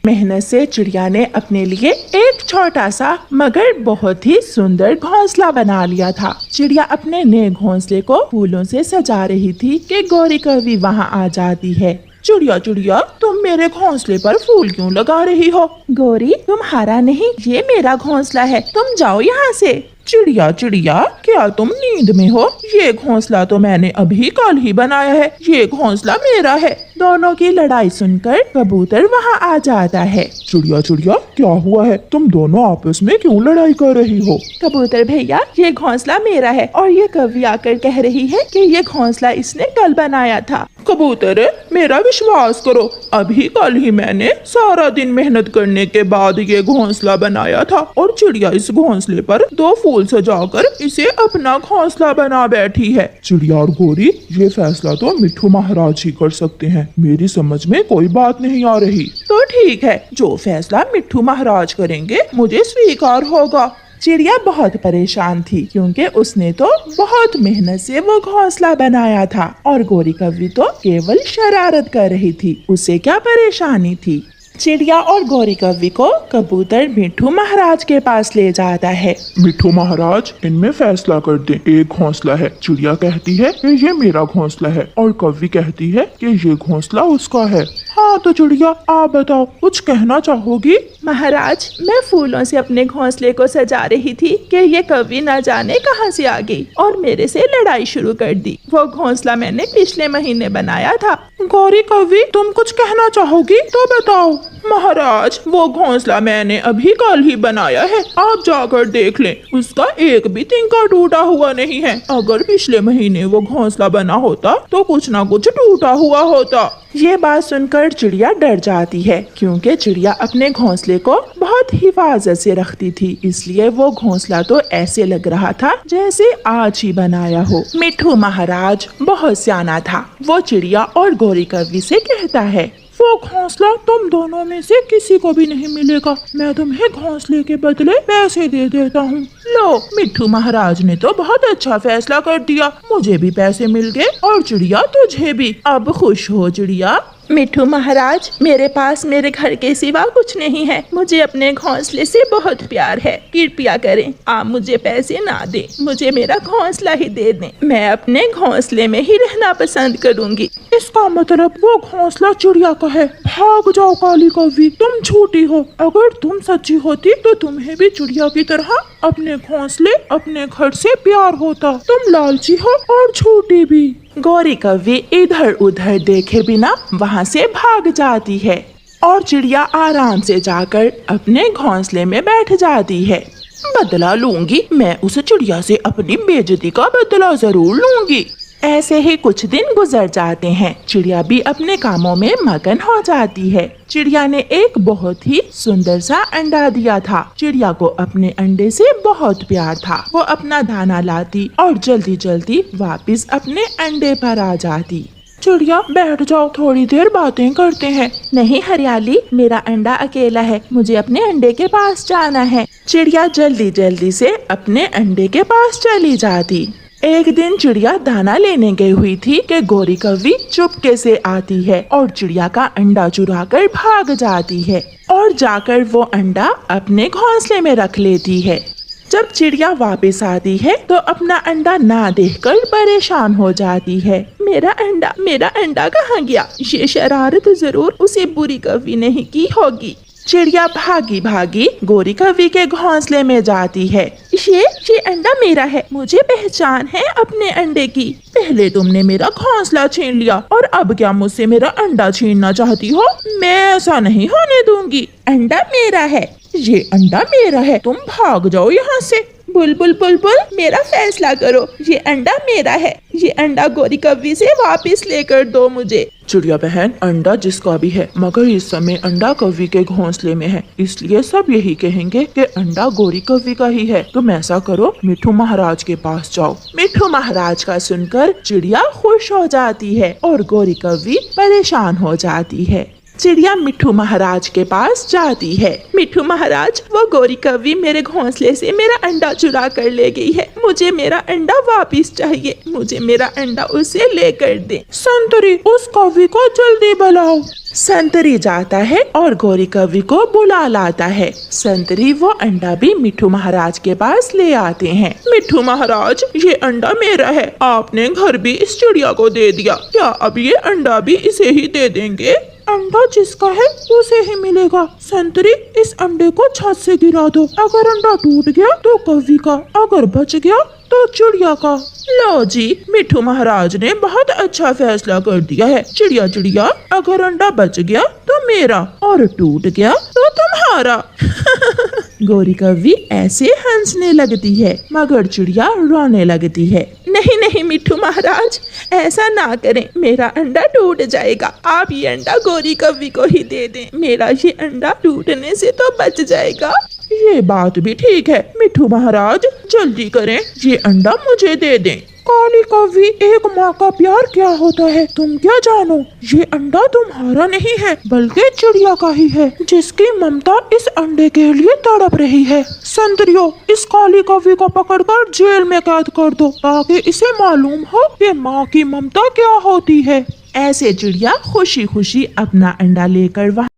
मेहनत से चिड़िया ने अपने लिए एक छोटा सा मगर बहुत ही सुंदर घोंसला बना लिया था। चिड़िया अपने नए घोंसले को फूलों से सजा रही थी कि गौरी कवि वहाँ आ जाती है। चिड़िया चिड़िया, तुम मेरे घोंसले पर फूल क्यों लगा रही हो? गौरी, तुम्हारा नहीं, ये मेरा घोंसला है, तुम जाओ यहाँ से। चिड़िया चिड़िया, क्या तुम नींद में हो? ये घोंसला तो मैंने अभी कल ही बनाया है, ये घोंसला मेरा है। दोनों की लड़ाई सुनकर कबूतर वहाँ आ जाता है। चिड़िया चिड़िया, क्या हुआ है? तुम दोनों आपस में क्यों लड़ाई कर रही हो? कबूतर भैया, ये घोंसला मेरा है और ये कवि आकर कह रही है कि ये घोंसला इसने कल बनाया था। कबूतर, मेरा विश्वास करो, अभी कल ही मैंने सारा दिन मेहनत करने के बाद ये घोंसला बनाया था और चिड़िया इस घोंसले पर 2 फूल सजाकर इसे अपना घोंसला बना बैठी है। चिड़िया और गौरी, ये फैसला तो मिट्ठू महाराज ही कर सकते हैं, मेरी समझ में कोई बात नहीं आ रही। तो ठीक है, जो फैसला मिट्ठू महाराज करेंगे मुझे स्वीकार होगा। चिड़िया बहुत परेशान थी क्योंकि उसने तो बहुत मेहनत से वो घोंसला बनाया था और गौरी कवि तो केवल शरारत कर रही थी, उसे क्या परेशानी थी। चिड़िया और गौरी कवि को कबूतर मिट्ठू महाराज के पास ले जाता है। मिट्ठू महाराज, इनमें फैसला कर दें, एक घोंसला है। चिड़िया कहती है कि ये मेरा घोंसला है और कवि कहती है कि ये घोंसला उसका है। हाँ तो चिड़िया, आप बताओ, कुछ कहना चाहोगी? महाराज, मैं फूलों से अपने घोंसले को सजा रही थी कि ये कवि न जाने कहां से आ गई और मेरे से लड़ाई शुरू कर दी। वो घोंसला मैंने पिछले महीने बनाया था। गौरी कवि, तुम कुछ कहना चाहोगी तो बताओ। महाराज, वो घोंसला मैंने अभी कल ही बनाया है, आप जाकर देख लें, उसका एक भी तिनका टूटा हुआ नहीं है। अगर पिछले महीने वो घोंसला बना होता तो कुछ ना कुछ टूटा हुआ होता। ये बात सुनकर चिड़िया डर जाती है क्योंकि चिड़िया अपने घोंसले को बहुत हिफाजत से रखती थी, इसलिए वो घोंसला तो ऐसे लग रहा था जैसे आज ही बनाया हो। मिट्ठू महाराज बहुत सियाना था, वो चिड़िया और गौरी कवि से कहता है, वो घोंसला तुम दोनों में से किसी को भी नहीं मिलेगा, मैं तुम्हें घोंसले के बदले पैसे दे देता हूँ। लो, मिट्ठू महाराज ने तो बहुत अच्छा फैसला कर दिया, मुझे भी पैसे मिल गए और चिड़िया तुझे भी। अब खुश हो चिड़िया? मिट्ठू महाराज, मेरे पास मेरे घर के सिवा कुछ नहीं है, मुझे अपने घोंसले से बहुत प्यार है, कृपया करें आप मुझे पैसे ना दें, मुझे मेरा घोंसला ही दे दें, मैं अपने घोंसले में ही रहना पसंद करूंगी। इसका मतलब वो घोंसला चिड़िया का है। भाग जाओ काली कवि, तुम झूठी हो, अगर तुम सच्ची होती तो तुम्हें भी चिड़िया की तरह अपने घोंसले अपने घर से प्यार होता। तुम लालची हो और झूठी भी। गौरी कवि इधर उधर देखे बिना वहाँ से भाग जाती है और चिड़िया आराम से जाकर अपने घोंसले में बैठ जाती है। बदला लूंगी, मैं उस चिड़िया से अपनी बेइज्जती का बदला जरूर लूंगी। ऐसे ही कुछ दिन गुजर जाते हैं। चिड़िया भी अपने कामों में मगन हो जाती है। चिड़िया ने एक बहुत ही सुंदर सा अंडा दिया था। चिड़िया को अपने अंडे से बहुत प्यार था। वो अपना दाना लाती और जल्दी जल्दी वापस अपने अंडे पर आ जाती। चिड़िया, बैठ जाओ, थोड़ी देर बातें करते हैं। नहीं हरियाली, मेरा अंडा अकेला है, मुझे अपने अंडे के पास जाना है। चिड़िया जल्दी जल्दी से अपने अंडे के पास चली जाती। एक दिन चिड़िया दाना लेने गई हुई थी कि गौरी कवि चुपके से आती है और चिड़िया का अंडा चुराकर भाग जाती है और जाकर वो अंडा अपने घोंसले में रख लेती है। जब चिड़िया वापस आती है तो अपना अंडा ना देखकर परेशान हो जाती है। मेरा अंडा कहाँ गया? ये शरारत जरूर उसे बुरी कवि ने ही की होगी। चिड़िया भागी भागी गौरी कवि के घोंसले में जाती है। ये अंडा मेरा है, मुझे पहचान है अपने अंडे की। पहले तुमने मेरा घोंसला छीन लिया और अब क्या मुझसे मेरा अंडा छीनना चाहती हो? मैं ऐसा नहीं होने दूंगी। अंडा मेरा है, ये अंडा मेरा है, तुम भाग जाओ यहाँ से। बुलबुल बुलबुल, मेरा फैसला करो, ये अंडा मेरा है, ये अंडा गौरी कवि से वापस लेकर दो मुझे। चिड़िया बहन, अंडा जिसका भी है, मगर इस समय अंडा कवि के घोंसले में है, इसलिए सब यही कहेंगे कि अंडा गौरी कवि का ही है। तुम ऐसा करो, मिट्ठू महाराज के पास जाओ। मिट्ठू महाराज का सुनकर चिड़िया खुश हो जाती है और गौरी कवि परेशान हो जाती है। चिड़िया मिट्ठू महाराज के पास जाती है। मिट्ठू महाराज, वो गौरी कवि मेरे घोंसले से मेरा अंडा चुरा कर ले गई है, मुझे मेरा अंडा वापस चाहिए, मुझे मेरा अंडा उसे लेकर दे। संतरी, उस कवि को जल्दी बुलाओ। संतरी जाता है और गौरी कवि को बुला लाता है। संतरी वो अंडा भी मिट्ठू महाराज के पास ले आते हैं। मिट्ठू महाराज, ये अंडा मेरा है, आपने घर भी इस चिड़िया को दे दिया, क्या अब ये अंडा भी इसे ही दे देंगे? अंडा जिसका है उसे ही मिलेगा। संतरी, इस अंडे को छत से गिरा दो, अगर अंडा टूट गया तो कवि का, अगर बच गया तो चिड़िया का। लो जी, मिट्ठू महाराज ने बहुत अच्छा फैसला कर दिया है। चिड़िया चिड़िया, अगर अंडा बच गया तो मेरा और टूट गया तो तुम्हारा। गौरी कवि ऐसे हंसने लगती है मगर चिड़िया रोने लगती है। नहीं नहीं मिट्ठू महाराज, ऐसा ना करें, मेरा अंडा टूट जाएगा। आप ये अंडा गौरी कवि को ही दे दें, मेरा ये अंडा टूटने से तो बच जाएगा। ये बात भी ठीक है मिट्ठू महाराज, जल्दी करें, ये अंडा मुझे दे दें। काली कवि, एक माँ का प्यार क्या होता है तुम क्या जानो? ये अंडा तुम्हारा नहीं है बल्कि चिड़िया का ही है, जिसकी ममता इस अंडे के लिए तड़प रही है। संतरियो, इस काली कवि को पकड़कर जेल में कैद कर दो ताकि इसे मालूम हो कि माँ की ममता क्या होती है। ऐसे चिड़िया खुशी खुशी अपना अंडा लेकर वहाँ